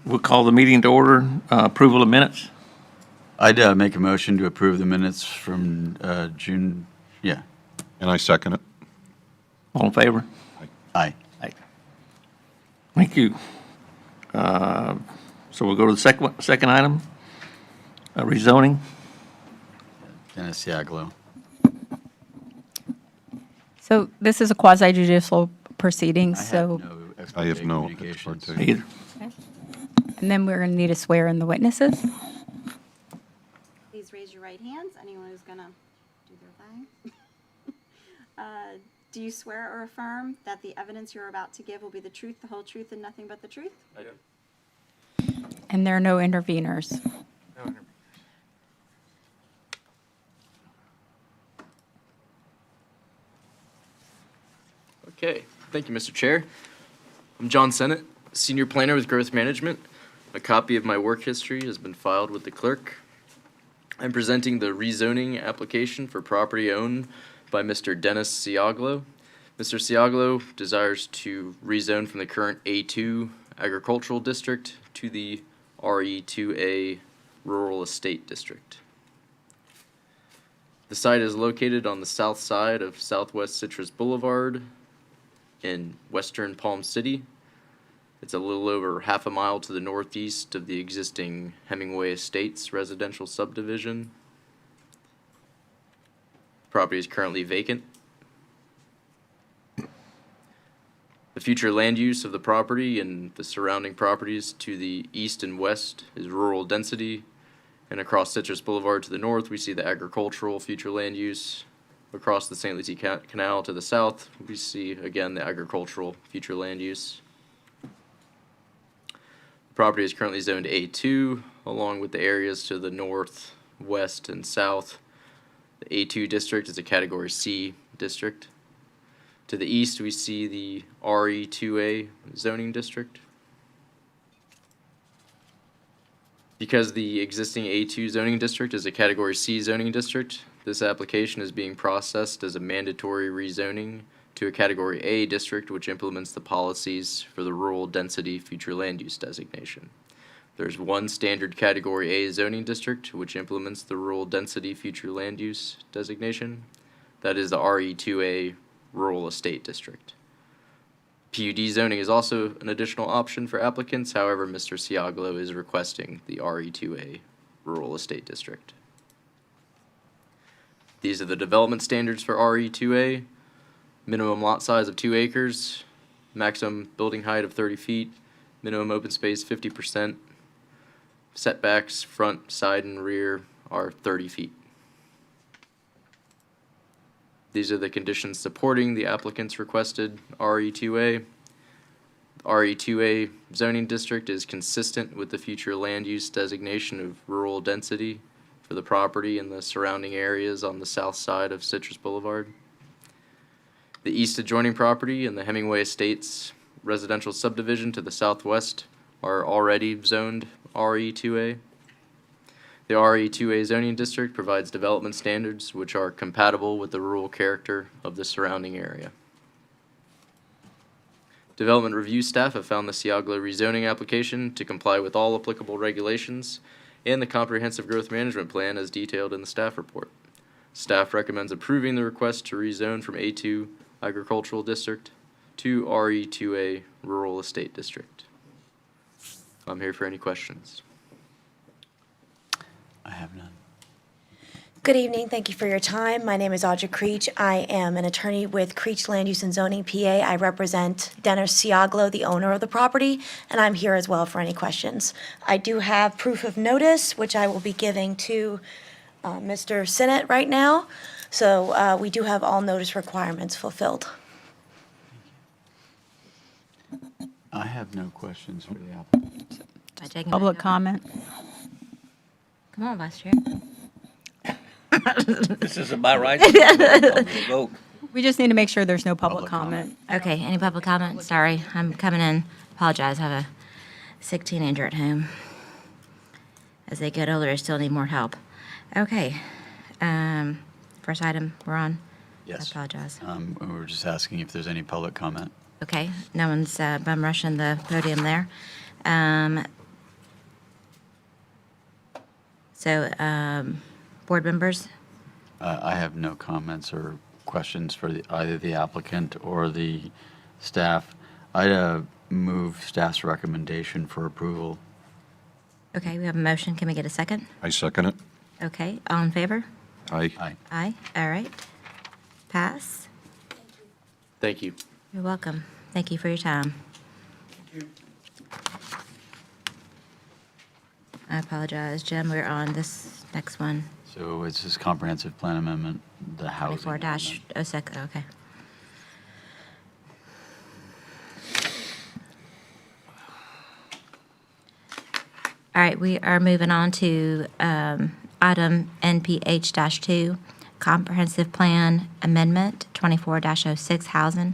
We'll call the meeting to order. Approval of minutes. I'd make a motion to approve the minutes from June, yeah, And I second it. All in favor? aye. Aye. Thank you. So we'll go to the second item, rezoning. Dennis Siaglo. So this is a quasi judicial proceeding, so, I have no communications. expertise. Either. and then we're going to need to swear in the witnesses. Please raise your right hands. Anyone who's going to do their thing. Do you swear or affirm that the evidence you're about to give will be the truth, the whole truth, and nothing but the truth? And there are no interveners. Okay, thank you, Mr. Chair. I'm John Sennett, Senior Planner with Growth Management. A copy of my work history has been filed with the clerk. I'm presenting the rezoning application for property owned by Mr. Dennis Siaglo. Mr. Siaglo desires to rezone from the current A2 Agricultural District to the RE2A Rural Estate District. The site is located on the south side of Southwest Citrus Boulevard in western Palm City. It's a little over half a mile to the northeast of the existing Hemingway Estates residential subdivision. Property is currently vacant. The future land use of the property and the surrounding properties to the east and west is rural density. And across Citrus Boulevard to the north, we see the agricultural future land use. Across the St. Lucie Canal to the south, we see again the agricultural future land use. The property is currently zoned A2, along with the areas to the north, west, and south. The A2 district is a Category C district. To the east, we see the RE2A zoning district. Because the existing A2 zoning district is a Category C zoning district, this application is being processed as a mandatory rezoning to a Category A district, which implements the policies for the rural density future land use designation. There's one standard Category A zoning district, which implements the rural density future land use designation. That is the RE2A rural estate district. PUD zoning is also an additional option for applicants. However, Mr. Siaglo is requesting the RE2A rural estate district. These are the development standards for RE2A. Minimum lot size of 2 acres, maximum building height of 30 feet, minimum open space 50%. Setbacks, front, side, and rear are 30 feet. These are the conditions supporting the applicant's requested RE2A. RE2A zoning district is consistent with the future land use designation of rural density for the property and the surrounding areas on the south side of Citrus Boulevard. The east adjoining property and the Hemingway Estates residential subdivision to the southwest are already zoned RE2A. The RE2A zoning district provides development standards which are compatible with the rural character of the surrounding area. Development review staff have found the Siaglo rezoning application to comply with all applicable regulations and the comprehensive growth management plan as detailed in the staff report. Staff recommends approving the request to rezone from A2 Agricultural District to RE2A Rural Estate District. I'm here for any questions. I have none. Good evening. Thank you for your time. My name is Audra Creech. I am an attorney with Creech Land Use and Zoning, PA. I represent Dennis Siaglo, the owner of the property, and I'm here as well for any questions. I do have proof of notice, which I will be giving to Mr. Sinnott right now. So we do have all notice requirements fulfilled. I have no questions for the applicant. I take Public comment. Come on, Vice Chair. This is about right. Vote. We just need to make sure there's no public comment. Okay, any public comment? Sorry, I'm coming in. Apologize, I have a sick teenager at home. As they get older, I still need more help. Okay, first item we're on. Yes. I apologize. We were just asking if there's any public comment. Okay, no one's bum rushing the podium there. So, board members? I have no comments or questions for either the applicant or the staff. I'd move staff's recommendation for approval. Okay, we have a motion. Can we get a second? I second it. Okay, all in favor? Aye. Aye. Aye, all right. Pass. Thank you. You're welcome. Thank you for your time. I apologize, Jim, we're on this next one, So it's this comprehensive plan amendment, the housing. 24-06, okay. All right, we are moving on to item NPH-2, Comprehensive Plan Amendment 24-06 Housing.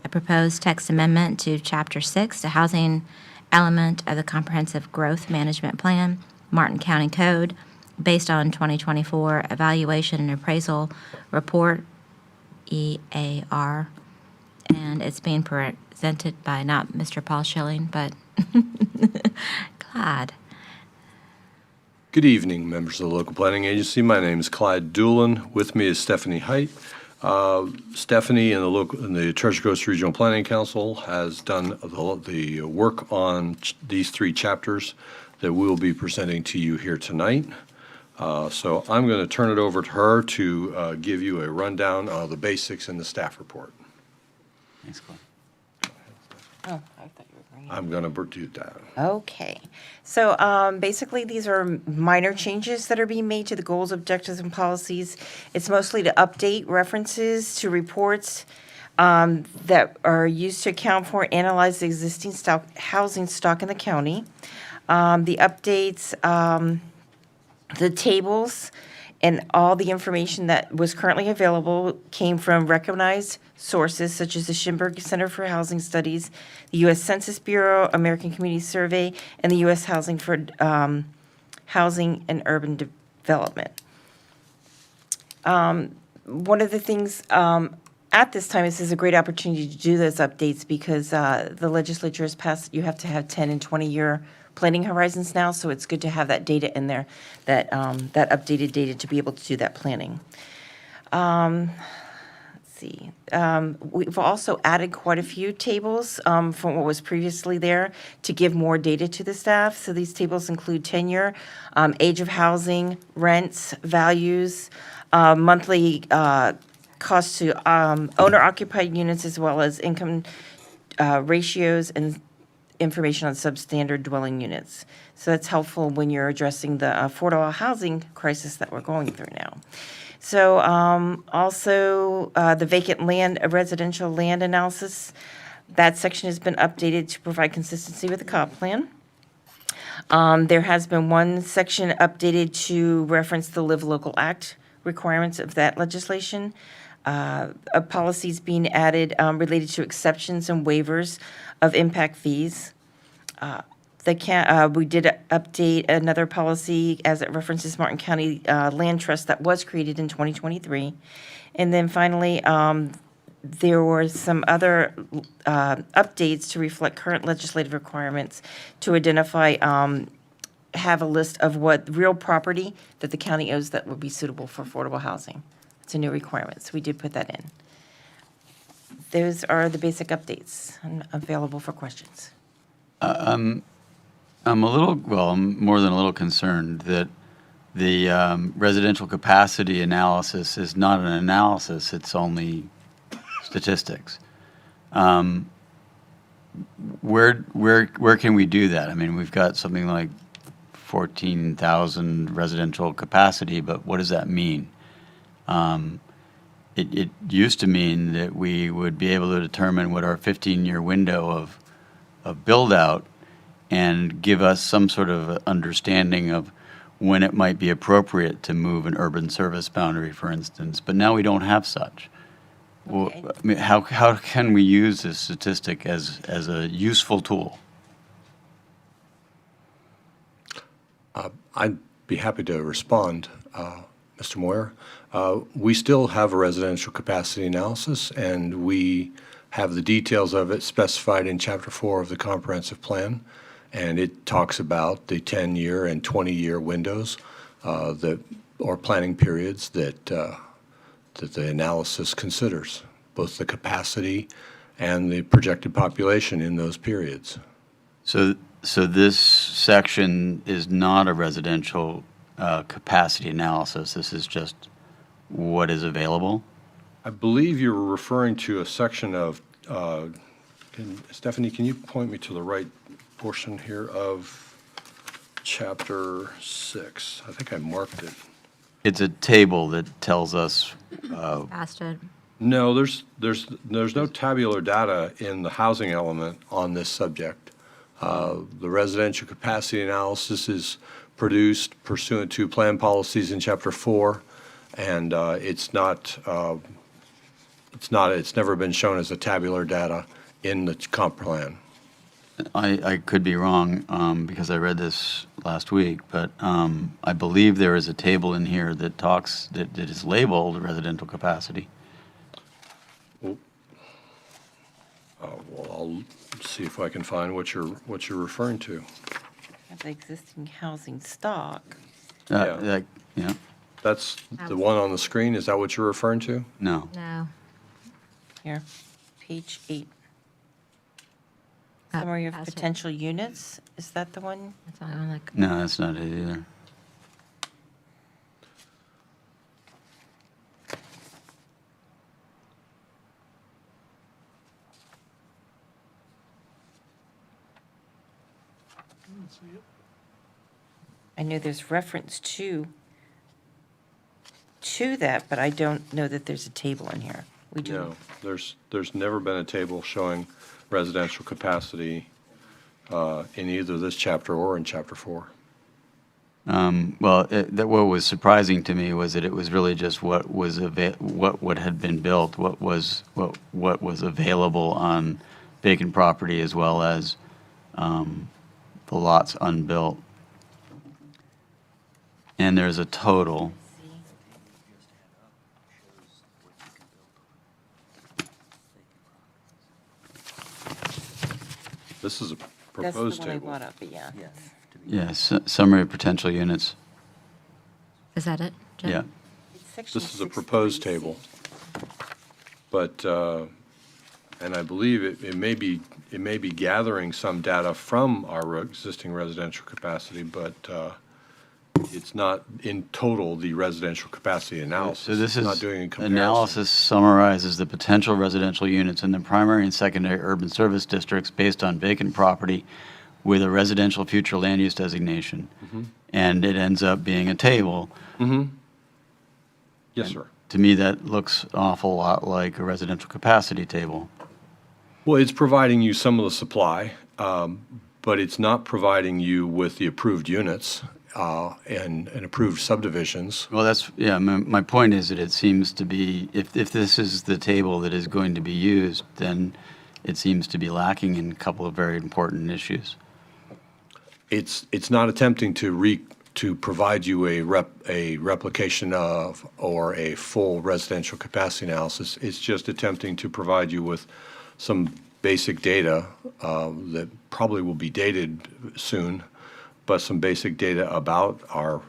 A proposed text amendment to Chapter 6, the housing element of the Comprehensive Growth Management Plan, Martin County Code, based on 2024 Evaluation and Appraisal Report, EAR. And it's being presented by not Mr. Paul Schilling, but Clyde. Good evening, members of the local planning agency. My name is Clyde Doolin. With me is Stephanie Height. Stephanie and the Treasure Coast Regional Planning Council has done the work on these three chapters that we will be presenting to you here tonight. So I'm going to turn it over to her to give you a rundown of the basics in the staff report. Thanks, Clay. Oh, I thought you were bringing. I'm going to do that. Okay. So basically, these are minor changes that are being made to the goals, objectives, and policies. It's mostly to update references to reports that are used to account for and analyze the existing housing stock in the county. The updates, the tables, and all the information that was currently available came from recognized sources such as the Schimberg Center for Housing Studies, the U.S. Census Bureau, American Community Survey, and the U.S. Housing for Housing and Urban Development. One of the things at this time, this is a great opportunity to do those updates because the legislature has passed, you have to have 10 and 20-year planning horizons now, so it's good to have that data in there, that updated data to be able to do that planning. Let's see. We've also added quite a few tables from what was previously there to give more data to the staff. So these tables include tenure, age of housing, rents, values, monthly cost to owner-occupied units, as well as income ratios and information on substandard dwelling units. So that's helpful when you're addressing the affordable housing crisis that we're going through now. So also the vacant land, residential land analysis, that section has been updated to provide consistency with the comp plan. There has been one section updated to reference the Live Local Act requirements of that legislation. Policies being added related to exceptions and waivers of impact fees. We did update another policy as it references Martin County Land Trust that was created in 2023. And then finally, there were some other updates to reflect current legislative requirements to identify, have a list of what real property that the county owns that would be suitable for affordable housing. It's a new requirement, so we did put that in. Those are the basic updates. I'm available for questions. I'm a little, well, I'm more than a little concerned that the residential capacity analysis is not an analysis, it's only statistics. Where can we do that? I mean, we've got something like 14,000 residential capacity, but what does that mean? It used to mean that we would be able to determine what our 15-year window of build-out and give us some sort of understanding of when it might be appropriate to move an urban service boundary, for instance. But now we don't have such. Well, Okay. I mean, how can we use this statistic as a useful tool? I'd be happy to respond, Mr. Moyer. We still have a residential capacity analysis, and we have the details of it specified in Chapter 4 of the comprehensive plan. And it talks about the 10-year and 20-year windows or planning periods that the analysis considers, both the capacity and the projected population in those periods. So this section is not a residential capacity analysis. This is just what is available? I believe you're referring to a section of, Stephanie, can you point me to the right portion here of Chapter 6? I think I marked it. It's a table that tells us, Fasted. No, there's no tabular data in the housing element on this subject. The residential capacity analysis is produced pursuant to plan policies in Chapter 4, and it's never been shown as a tabular data in the comp plan. I could be wrong because I read this last week, but I believe there is a table in here that that is labeled residential capacity. Well, I'll see if I can find what you're referring to. Have the existing housing stock. Yeah. Yeah, That's the one on the screen, is that what you're referring to? no. No. Here, page 8. Summary of Past it. potential units, is that the one? That's all I'm like. No, that's not it either. I know there's reference to that, but I don't know that there's a table in here. We do. No, there's never been a table showing residential capacity in either this chapter or in Chapter 4. Well, what was surprising to me was that it was really just what had been built, what was available on vacant property, as well as the lots unbuilt. And there's a total. This is a That's the proposed one I table. brought up, but yeah. Yes, summary of potential units. Is that it, Jim? Yeah. It's section This is a proposed 6.3C. table. But, and I believe it may be gathering some data from our existing residential capacity, but it's not in total the residential capacity analysis. So this It's not is, doing a comparison. analysis summarizes the potential residential units in the primary and secondary urban service districts based on vacant property with a residential future land use designation. And it ends up being a table. Yes, sir. To me, that looks an awful lot like a residential capacity table. Well, it's providing you some of the supply, but it's not providing you with the approved units and approved subdivisions. Well, that's, yeah, my point is that it seems to be, if this is the table that is going to be used, then it seems to be lacking in a couple of very important issues. It's not attempting to provide you a replication of or a full residential capacity analysis. It's just attempting to provide you with some basic data that probably will be dated soon, but some basic data about our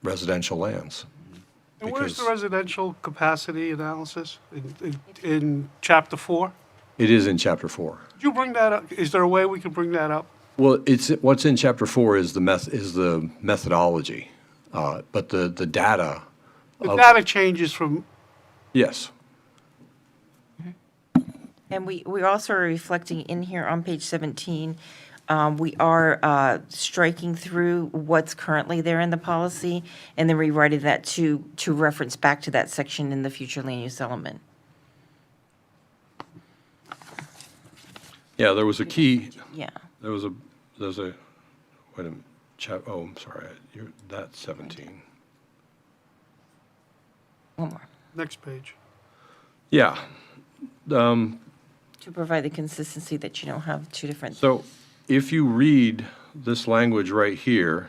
residential lands. And where's the Because residential capacity analysis in Chapter 4? it is in Chapter 4. Did you bring that up? Is there a way we can bring that up? Well, what's in Chapter 4 is the methodology, but the data. The data changes from, Yes. And we also are reflecting in here on page 17, we are striking through what's currently there in the policy and then rewriting that to reference back to that section in the future land use element. Yeah, there was a key, Yeah. there's a, wait a minute, I'm sorry, that's 17. One more. next page. Yeah. To provide the consistency that you don't have two different. So if you read this language right here,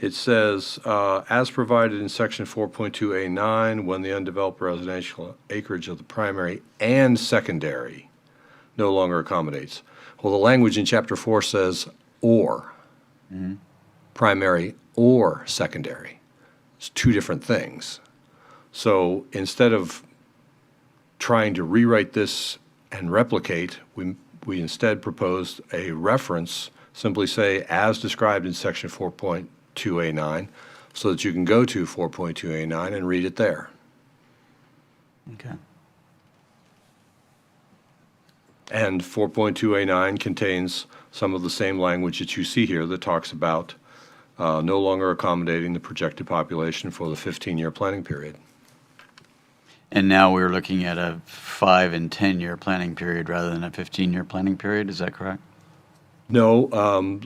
it says, as provided in section 4.2A9, when the undeveloped residential acreage of the primary and secondary no longer accommodates. Well, the language in Chapter 4 says or, primary or secondary. It's two different things. So instead of trying to rewrite this and replicate, we instead proposed a reference, simply say, as described in Section 4.2A9, so that you can go to 4.2A9 and read it there. Okay. And 4.2A9 contains some of the same language that you see here that talks about no longer accommodating the projected population for the 15-year planning period. And now we're looking at a 5 and 10-year planning period rather than a 15-year planning period, is that correct? No,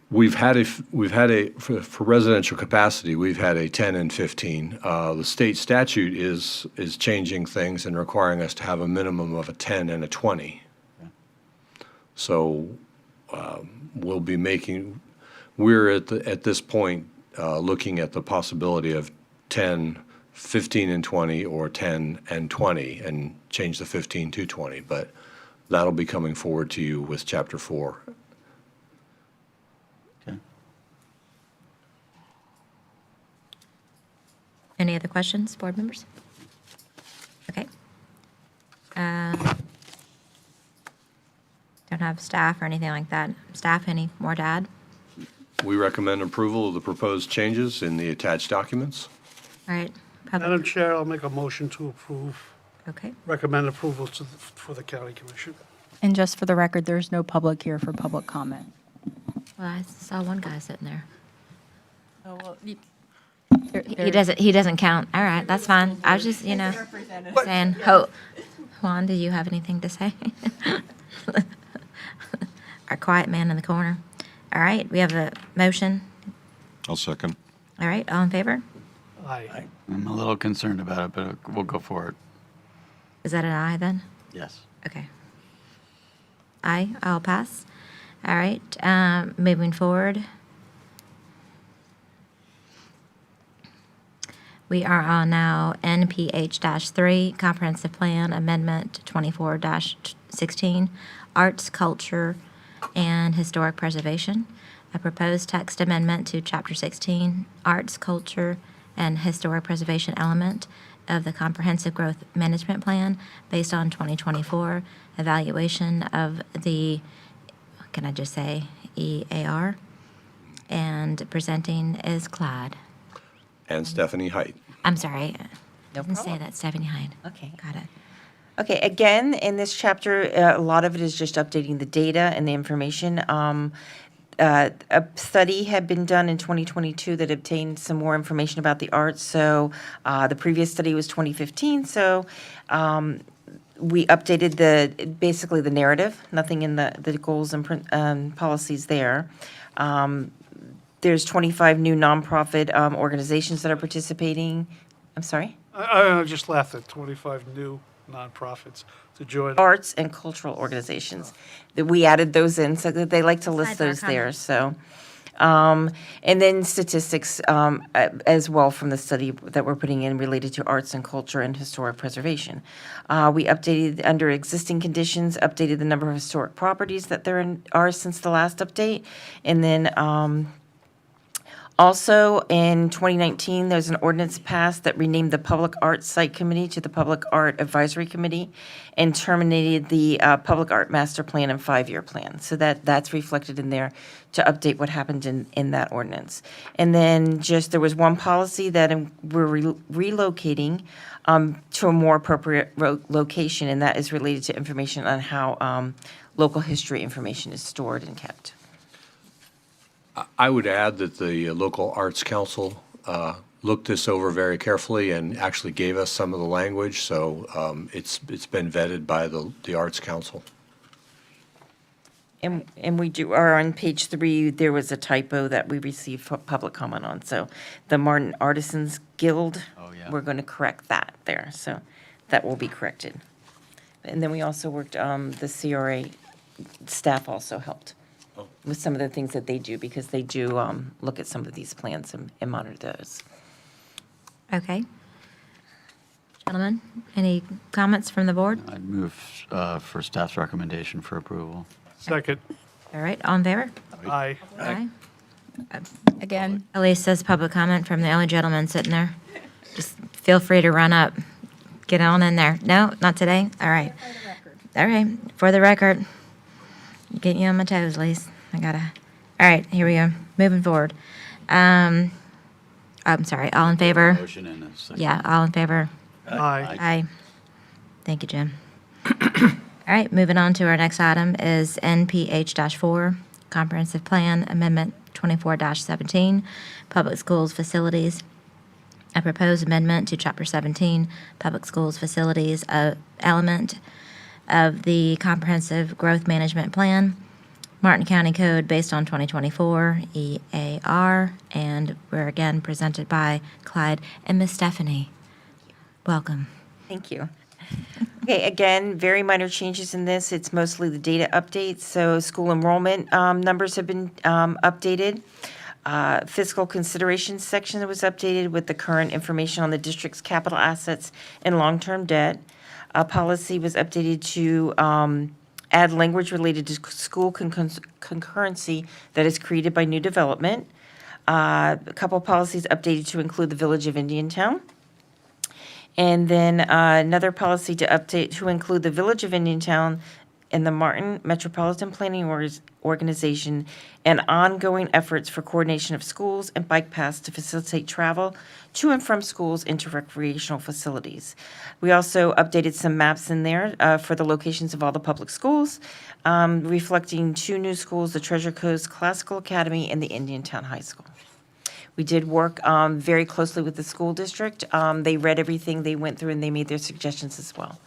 we've had for residential capacity, we've had a 10 and 15. The state statute is changing things and requiring us to have a minimum of a 10 and a 20. So we're at this point looking at the possibility of 10, 15 and 20, or 10 and 20, and change the 15 to 20. But that'll be coming forward to you with Chapter 4. Okay. Any other questions, board members? Okay. Don't have staff or anything like that. Staff, any more to add? We recommend approval of the proposed changes in the attached documents. All right. Madam Public, Chair, I'll make a motion to approve, okay. recommend approval for the county commission. And just for the record, there's no public here for public comment. Well, I saw one guy sitting there. Oh, well, He doesn't count. All right, that's fine. I was just, saying, Juan, do you have anything to say? Our quiet man in the corner. All right, we have a motion. I'll second. All right, all in favor? Aye. I'm a little concerned about it, but we'll go for it. Is that an aye then? Yes. Okay. Aye, I'll pass. All right, moving forward. We are on now NPH-3, Comprehensive Plan Amendment 24-16, Arts, Culture, and Historic Preservation. A proposed text amendment to Chapter 16, Arts, Culture, and Historic Preservation element of the Comprehensive Growth Management Plan based on 2024 evaluation of the, can I just say, EAR? And presenting is Clyde. And Stephanie Height. I'm sorry. No Didn't say problem. that, Stephanie Hyde. Okay. Got it. Okay, again, in this chapter, a lot of it is just updating the data and the information. A study had been done in 2022 that obtained some more information about the arts. So the previous study was 2015. So we updated basically the narrative, nothing in the goals and policies there. There's 25 new nonprofit organizations that are participating. I'm sorry? I just laughed at 25 new nonprofits to join. Arts and cultural organizations. That we added those in, so that they like to list Sidebar those there, comment. so. And then statistics as well from the study that we're putting in related to arts and culture and historic preservation. We updated, under existing conditions, updated the number of historic properties that there are since the last update. And then also, in 2019, there's an ordinance passed that renamed the Public Art Site Committee to the Public Art Advisory Committee and terminated the Public Art Master Plan and 5-year plan. So that's reflected in there to update what happened in that ordinance. And then there was one policy that we're relocating to a more appropriate location, and that is related to information on how local history information is stored and kept. I would add that the local arts council looked this over very carefully and actually gave us some of the language, so it's been vetted by the arts council. And we are on page 3, there was a typo that we received public comment on. So the Martin Artisans Guild, we're going to correct that there, so that will be corrected. And then we also worked, the CRA staff also helped with some of the things that they do, because they do look at some of these plans and monitor those. Okay. Gentlemen, any comments from the board? I'd move for staff's recommendation for approval. Second. All right, all in favor? Aye. Aye. Again, Elise says public comment from the only gentleman sitting there. Just feel free to run up. Get on in there. No, not today? All right. All right, for the record. Getting you on my toes, Lise. All right, here we go. Moving forward. I'm sorry, all in favor? Motion and a second. Yeah, all in favor? Aye. Aye. Thank you, Jim. All right, moving on to our next item is NPH-4, Comprehensive Plan Amendment 24-17, Public Schools Facilities. A proposed amendment to Chapter 17, Public Schools Facilities, element of the Comprehensive Growth Management Plan, Martin County Code based on 2024 EAR, and we're again presented by Clyde and Miss Stephanie. Welcome. Thank you. Okay, again, very minor changes in this. It's mostly the data updates. So school enrollment numbers have been updated. Fiscal considerations section was updated with the current information on the district's capital assets and long-term debt. Policy was updated to add language related to school concurrency that is created by new development. A couple of policies updated to include the Village of Indiantown. And then another policy to update to include the Village of Indiantown and the Martin Metropolitan Planning Organization and ongoing efforts for coordination of schools and bike paths to facilitate travel to and from schools into recreational facilities. We also updated some maps in there for the locations of all the public schools, reflecting 2 new schools, the Treasure Coast Classical Academy and the Indiantown High School. We did work very closely with the school district. They read everything, they went through, and they made their suggestions as well.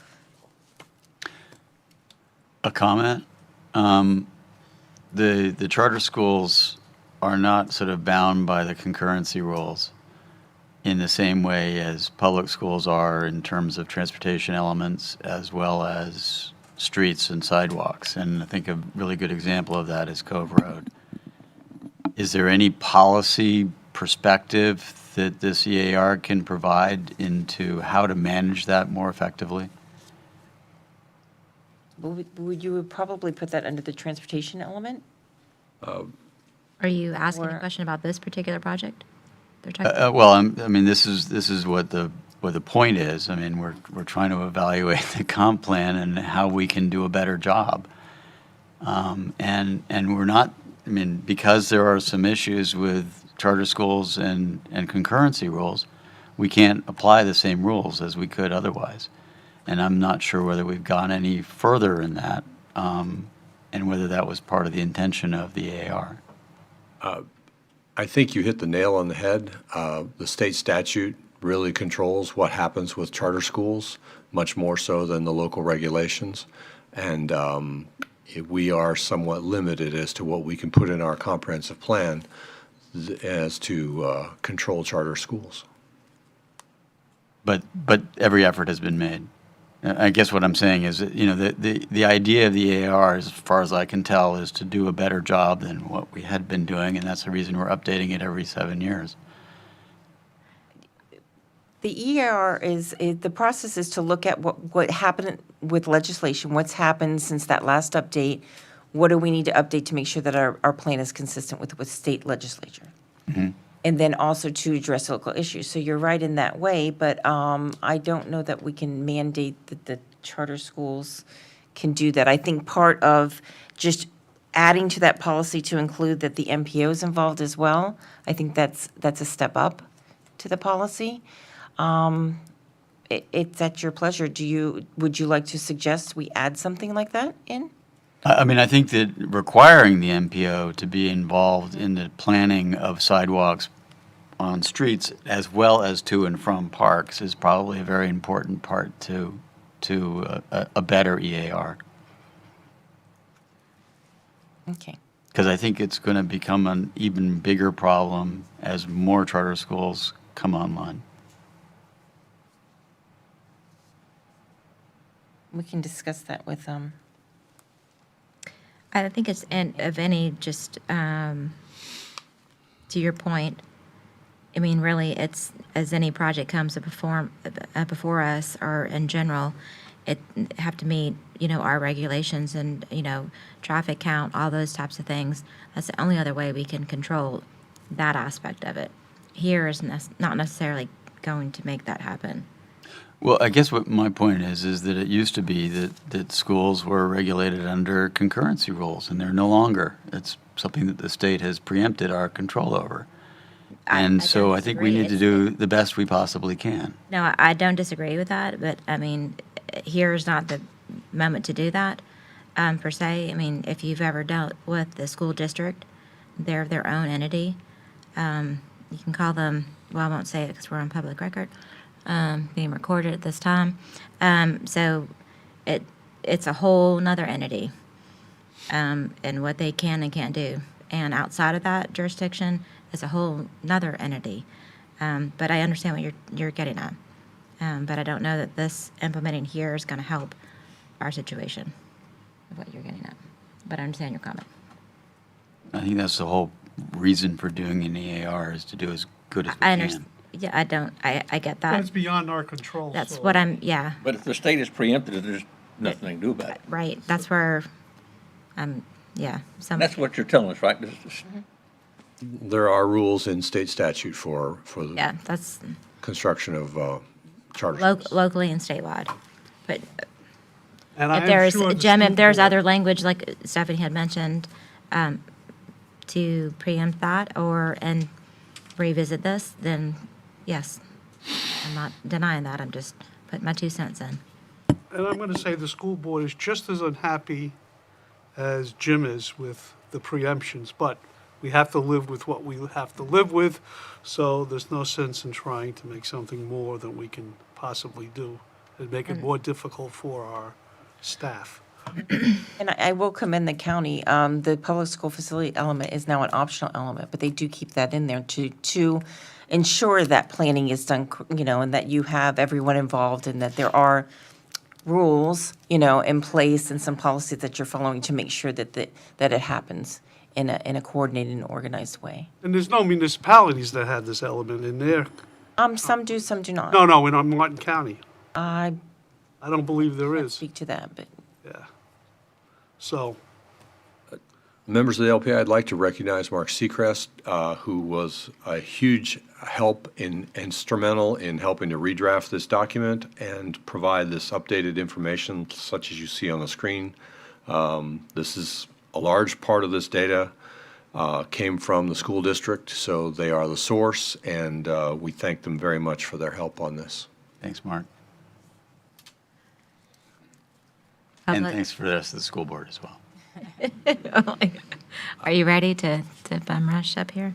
A comment? The charter schools are not sort of bound by the concurrency rules in the same way as public schools are in terms of transportation elements as well as streets and sidewalks. And I think a really good example of that is Cove Road. Is there any policy perspective that this EAR can provide into how to manage that more effectively? Would you probably put that under the transportation element? Are you asking a Or- question about this particular project? They're talking. Well, I mean, this is what the point is. I mean, we're trying to evaluate the comp plan and how we can do a better job. And we're not, I mean, because there are some issues with charter schools and concurrency rules, we can't apply the same rules as we could otherwise. And I'm not sure whether we've gone any further in that, and whether that was part of the intention of the AR. I think you hit the nail on the head. The state statute really controls what happens with charter schools, much more so than the local regulations. And we are somewhat limited as to what we can put in our comprehensive plan as to control charter schools. But every effort has been made. I guess what I'm saying is that, you know, the idea of the AR, as far as I can tell, is to do a better job than what we had been doing, and that's the reason we're updating it every 7 years. The EAR the process is to look at what happened with legislation, what's happened since that last update, what do we need to update to make sure that our plan is consistent with state legislature? And then also to address local issues. So you're right in that way, but I don't know that we can mandate that the charter schools can do that. I think part of just adding to that policy to include that the MPO is involved as well, I think that's a step up to the policy. It's at your pleasure. Would you like to suggest we add something like that in? I mean, I think that requiring the MPO to be involved in the planning of sidewalks on streets as well as to and from parks is probably a very important part to a better EAR. Okay. Because I think it's going to become an even bigger problem as more charter schools come online. We can discuss that with, I think it's, of any, just to your point, I mean, really, it's, as any project comes to before us, or in general, it have to meet our regulations and, traffic count, all those types of things. That's the only other way we can control that aspect of it. Here is not necessarily going to make that happen. Well, I guess what my point is that it used to be that schools were regulated under concurrency rules, and they're no longer. It's something that the state has preempted our control over. And so I think we need to do the best we possibly can. No, I don't disagree with that, but I mean, here is not the moment to do that, per se. I mean, if you've ever dealt with the school district, they're their own entity. You can call them, well, I won't say it because we're on public record, being recorded at this time. So it's a whole nother entity, and what they can and can't do. And outside of that jurisdiction is a whole nother entity. But I understand what you're getting at. But I don't know that this implementing here is going to help our situation of what you're getting at. But I understand your comment. I think that's the whole reason for doing an EAR is to do as good as we I can. understand. Yeah, I get But it's that. beyond our control. That's so- what yeah, But if the state is preempted, there's nothing they can do about it. right. That's where, yeah. That's what you're telling us, right? There are rules in state statute for the Yeah, that's construction of charter schools. locally and statewide. But And I if am there's, sure the Jim, if school there's board- other language, like Stephanie had mentioned, to preempt that and revisit this, then yes. I'm not denying that. I'm just putting my 2 cents in. And I'm going to say the school board is just as unhappy as Jim is with the preemptions, but we have to live with what we have to live with, so there's no sense in trying to make something more than we can possibly do and make it more difficult for our staff. And I will commend the county. The public school facility element is now an optional element, but they do keep that in there to ensure that planning is done, and that you have everyone involved and that there are rules, in place and some policies that you're following to make sure that that it happens in a coordinated and organized way. And there's no municipalities that had this element in there. Some do, some do not. No, in Martin County. I I don't believe there can't is. speak to that, but Yeah. So, Members of the LPI, I'd like to recognize Mark Seacrest, who was a huge help instrumental in helping to redraft this document and provide this updated information such as you see on the screen. This is a large part of this data came from the school district, so they are the source, and we thank them very much for their help on this. Thanks, Mark. And Public- thanks for the rest of the school board as well. Are you ready to bum rush up here?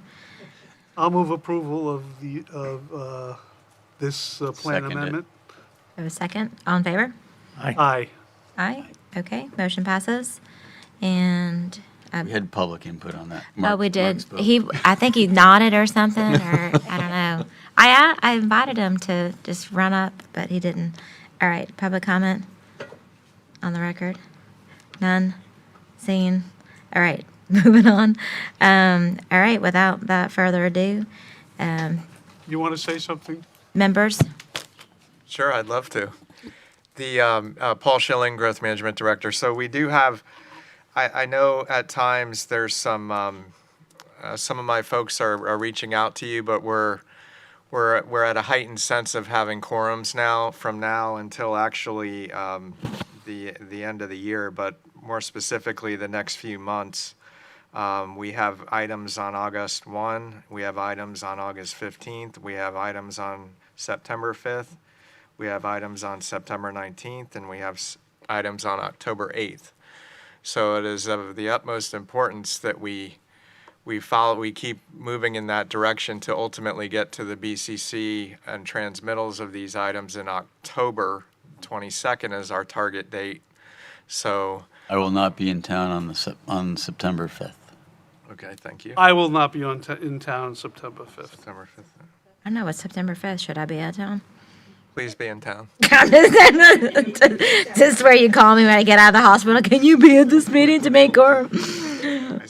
I'll move approval of this plan Second it. amendment. Have a second? All in favor? Aye. Aye. Okay, motion passes. And, We had public input on that. oh, Mark- we Mark did. spoke. I think he nodded or something, or I don't know. I invited him to just run up, but he didn't. All right, public comment on the record? None? Seen? All right, moving on. All right, without that further ado, You want to say something? members? Sure, I'd love to. The Paul Schilling, Growth Management Director. So we do have, I know at times there's some of my folks are reaching out to you, but we're at a heightened sense of having quorums now from now until actually the end of the year, but more specifically the next few months. We have items on August 1, we have items on August 15th, we have items on September 5th, we have items on September 19th, and we have items on October 8th. So it is of the utmost importance that we keep moving in that direction to ultimately get to the BCC and transmittals of these items in October 22nd as our target date. So, I will not be in town on September 5th. okay, thank you. I will not be in town September 5th. September 5th. I know it's September 5th. Should I be out of town? Please be in town. This is where you call me when I get out of the hospital. Can you be at this meeting to make quorum?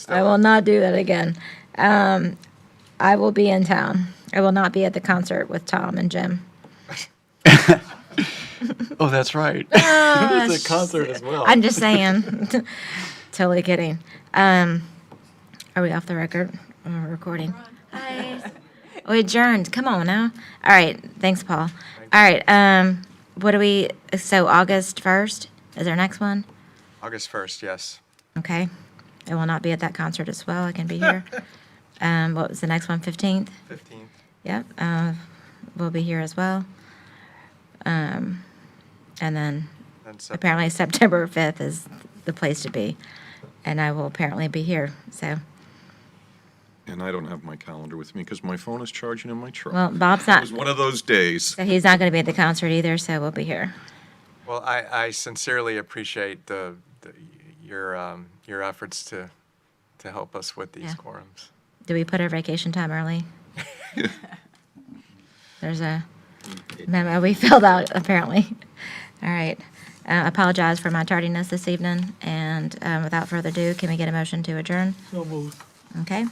I will not do that again. I will be in town. I will not be at the concert with Tom and Jim. Oh, that's right. It's a concert as well. I'm just saying. Totally kidding. Are we off the record or recording? Hi. We adjourned. Come on now. All right. Thanks, Paul. All right. What do we, so August 1st is our next one? August 1st, yes. Okay. I will not be at that concert as well. I can be here. What was the next one? 15th? 15th. Yep. We'll be here as well. And then And apparently September 5th is the place to be. And I will apparently be here. So, And I don't have my calendar with me because my phone is charging in my truck. well, Bob's It not, was one of those days. so he's not going to be at the concert either, so we'll be here. Well, I sincerely appreciate your efforts to help us with these Yeah. quorums. Do we put our vacation time early? There's a memo we filled out, apparently. All right. Apologize for my tardiness this evening, and without further ado, can we get a motion to adjourn? So moved. Okay.